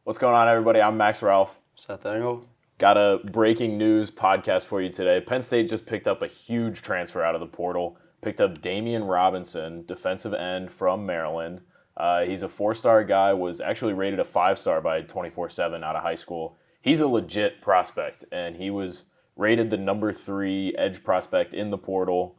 What's going on, everybody? I'm Max Ralph. Seth Engle. Got a breaking news podcast for you today. Penn State just picked up a huge transfer out of the portal. Picked up Demeioun Robinson, defensive end from Maryland. He's a 4-star guy, was actually rated a 5-star by 24/7 out of high school. He's a legit prospect, and he was rated the number 3 edge prospect in the portal.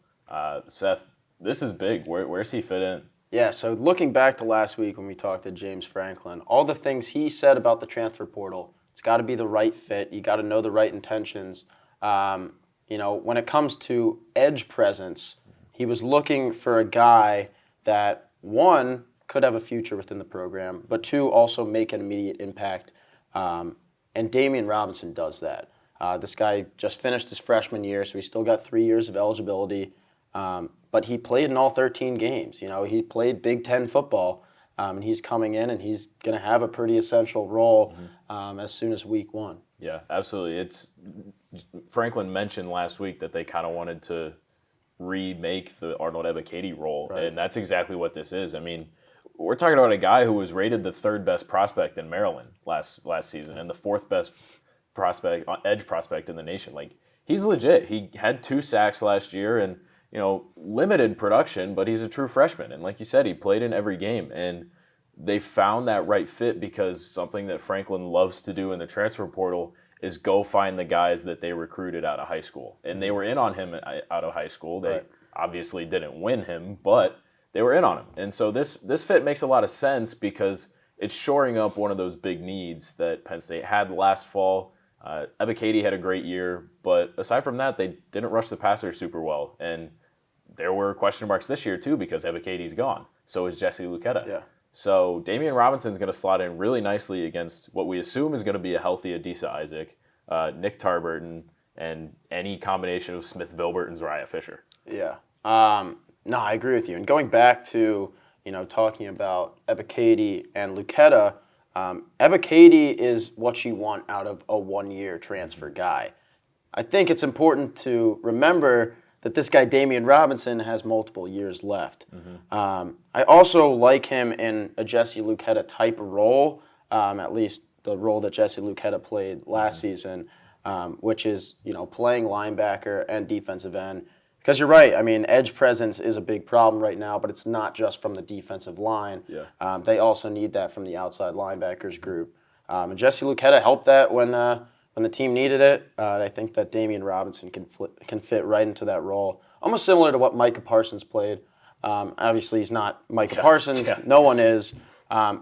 Seth, this is big. Where's he fit in? Yeah, so looking back to last week when we talked to James Franklin, all the things he said about the transfer portal, it's got to be the right fit. You got to know the right intentions. When it comes to edge presence, he was looking for a guy that, one, could have a future within the program, but two, also make an immediate impact. And Demeioun Robinson does that. This guy just finished his freshman year, so he's still got 3 years of eligibility. But he played in all 13 games. He played Big Ten football, and he's coming in, and he's going to have a pretty essential role as soon as week 1. Yeah, absolutely. Franklin mentioned last week that they kind of wanted to remake the Arnold Ebiketie role, right. And that's exactly what this is. I mean, we're talking about a guy who was rated the 3rd best prospect in Maryland last season and the 4th best edge prospect in the nation. Like, he's legit. He had 2 sacks last year and limited production, but he's a true freshman. And like you said, he played in every game. And they found that right fit because something that Franklin loves to do in the transfer portal is go find the guys that they recruited out of high school. And they were in on him out of high school. They obviously didn't win him, but they were in on him. And so this fit makes a lot of sense because it's shoring up one of those big needs that Penn State had last fall. Ebiketie had a great year, but aside from that, they didn't rush the passer super well. And there were question marks this year, too, because Ebiketie's gone. So is Jesse Luketa. Yeah. So Demeioun Robinson's going to slot in really nicely against what we assume is going to be a healthy Adisa Isaac, Nick Tarburton, and any combination of Smith Vilbert and Zariah Fisher. Yeah. No, I agree with you. And going back to, talking about Ebiketie and Luketa, Ebiketie is what you want out of a 1-year transfer guy. I think it's important to remember that this guy, Demeioun Robinson, has multiple years left. I also like him in a Jesse Luketa type role, at least the role that Jesse Luketa played last season, which is, playing linebacker and defensive end. Because you're right, I mean, edge presence is a big problem right now, but it's not just from the defensive line. Yeah. They also need that from the outside linebackers group. And Jesse Luketa helped that when the team needed it. I think that Demeioun Robinson can fit right into that role, almost similar to what Micah Parsons played. Obviously, he's not Micah Parsons. Yeah. No one is.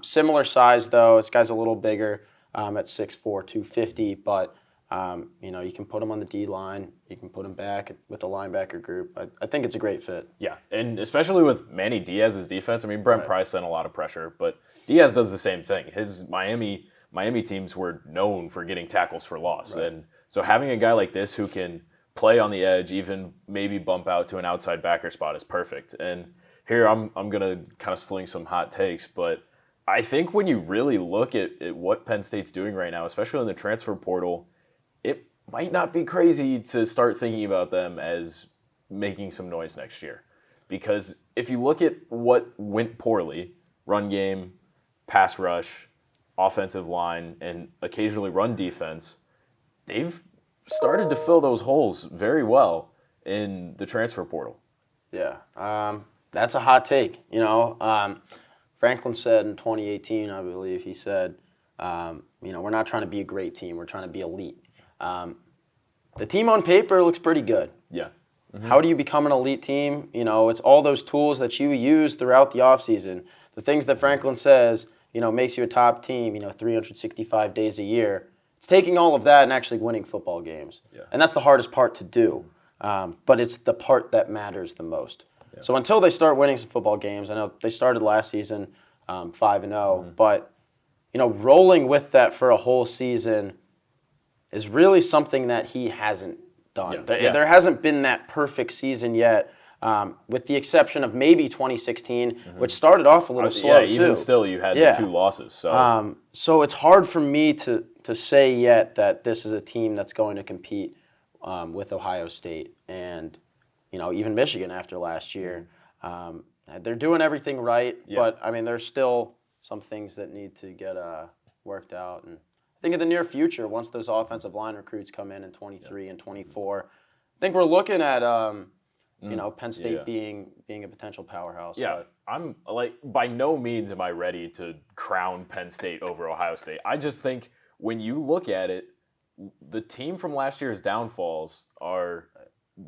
Similar size, though. This guy's a little bigger at 6'4", 250, but you can put him on the D-line. You can put him back with the linebacker group. I think it's a great fit. Yeah, and especially with Manny Diaz's defense. I mean, Brent Price sent a lot of pressure, but Diaz does the same thing. His Miami teams were known for getting tackles for loss. Right. And so having a guy like this who can play on the edge, even maybe bump out to an outside backer spot is perfect. And here I'm going to kind of sling some hot takes, but I think when you really look at what Penn State's doing right now, especially in the transfer portal, it might not be crazy to start thinking about them as making some noise next year. Because if you look at what went poorly, run game, pass rush, offensive line, and occasionally run defense, they've started to fill those holes very well in the transfer portal. Yeah, that's a hot take. Franklin said in 2018, I believe, he said, we're not trying to be a great team, we're trying to be elite. The team on paper looks pretty good. Yeah. How do you become an elite team? It's all those tools that you use throughout the offseason. The things that Franklin says, makes you a top team, 365 days a year. It's taking all of that and actually winning football games. Yeah. And that's the hardest part to do. But it's the part that matters the most. Yeah. So until they start winning some football games, I know they started last season 5-0, but rolling with that for a whole season is really something that he hasn't done. Yeah. There hasn't been that perfect season yet, with the exception of maybe 2016, which started off a little slow, too. Yeah, even still, you had the 2 losses. So it's hard for me to say yet that this is a team that's going to compete with Ohio State and, even Michigan after last year. They're doing everything right, but, I mean, there's still some things that need to get worked out. And I think in the near future, once those offensive line recruits come in 23 and 24, I think we're looking at Penn State being a potential powerhouse. Yeah, but I'm like, by no means am I ready to crown Penn State over Ohio State. I just think when you look at it, the team from last year's downfalls are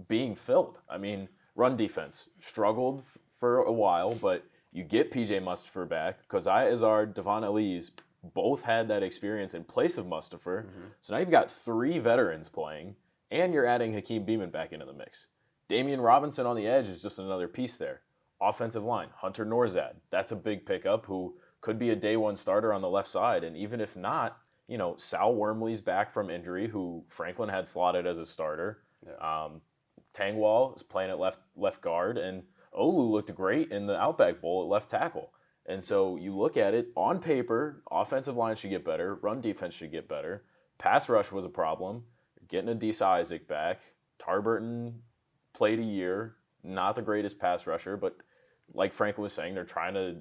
being filled. I mean, run defense struggled for a while, but you get PJ Mustipher back. Keziah Azar, Devon Elise both had that experience in place of Mustipher. So now you've got 3 veterans playing, and you're adding Hakeem Beamon back into the mix. Demeioun Robinson on the edge is just another piece there. Offensive line, Hunter Norzad. That's a big pickup who could be a day one starter on the left side. And even if not, Sal Wormley's back from injury, who Franklin had slotted as a starter. Yeah. Tangwall is playing at left guard, and Olu looked great in the Outback Bowl at left tackle. And so you look at it, on paper, offensive line should get better, run defense should get better. Pass rush was a problem. Getting Adisa Isaac back. Tarburton played a year, not the greatest pass rusher, but like Franklin was saying, they're trying to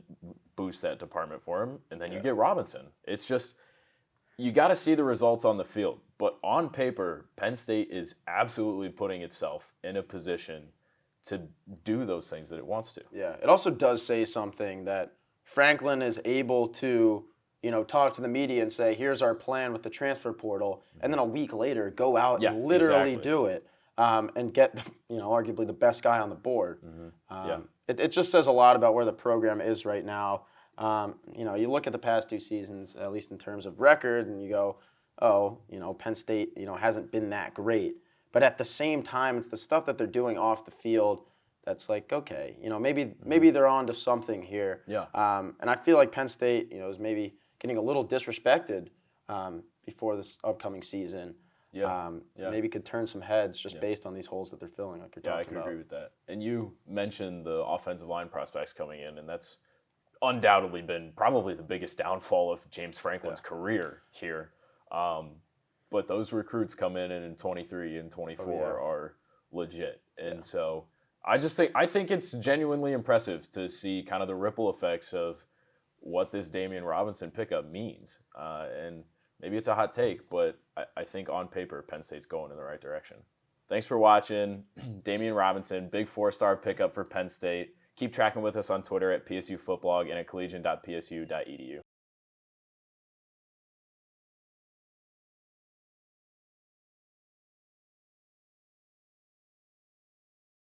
boost that department for him. And then you get Robinson. It's just, you got to see the results on the field. But on paper, Penn State is absolutely putting itself in a position to do those things that it wants to. Yeah, it also does say something that Franklin is able to, talk to the media and say, here's our plan with the transfer portal, and then a week later go out and literally do it and get, arguably the best guy on the board. It just says a lot about where the program is right now. You look at the past 2 seasons, at least in terms of record, and you go, Penn State, hasn't been that great. But at the same time, it's the stuff that they're doing off the field that's like, okay, maybe they're on to something here. Yeah. And I feel like Penn State, is maybe getting a little disrespected before this upcoming season. Maybe could turn some heads just based on these holes that they're filling, like you're talking about. Yeah, I could agree with that. And you mentioned the offensive line prospects coming in, and that's undoubtedly been probably the biggest downfall of James Franklin's career here. But those recruits come in 23 and 24 are legit. And so I think it's genuinely impressive to see kind of the ripple effects of what this Demeioun Robinson pickup means. And maybe it's a hot take, but I think on paper, Penn State's going in the right direction. Thanks for watching. Demeioun Robinson, big 4-star pickup for Penn State. Keep tracking with us on Twitter at PSU Footblog and at collegian.psu.edu.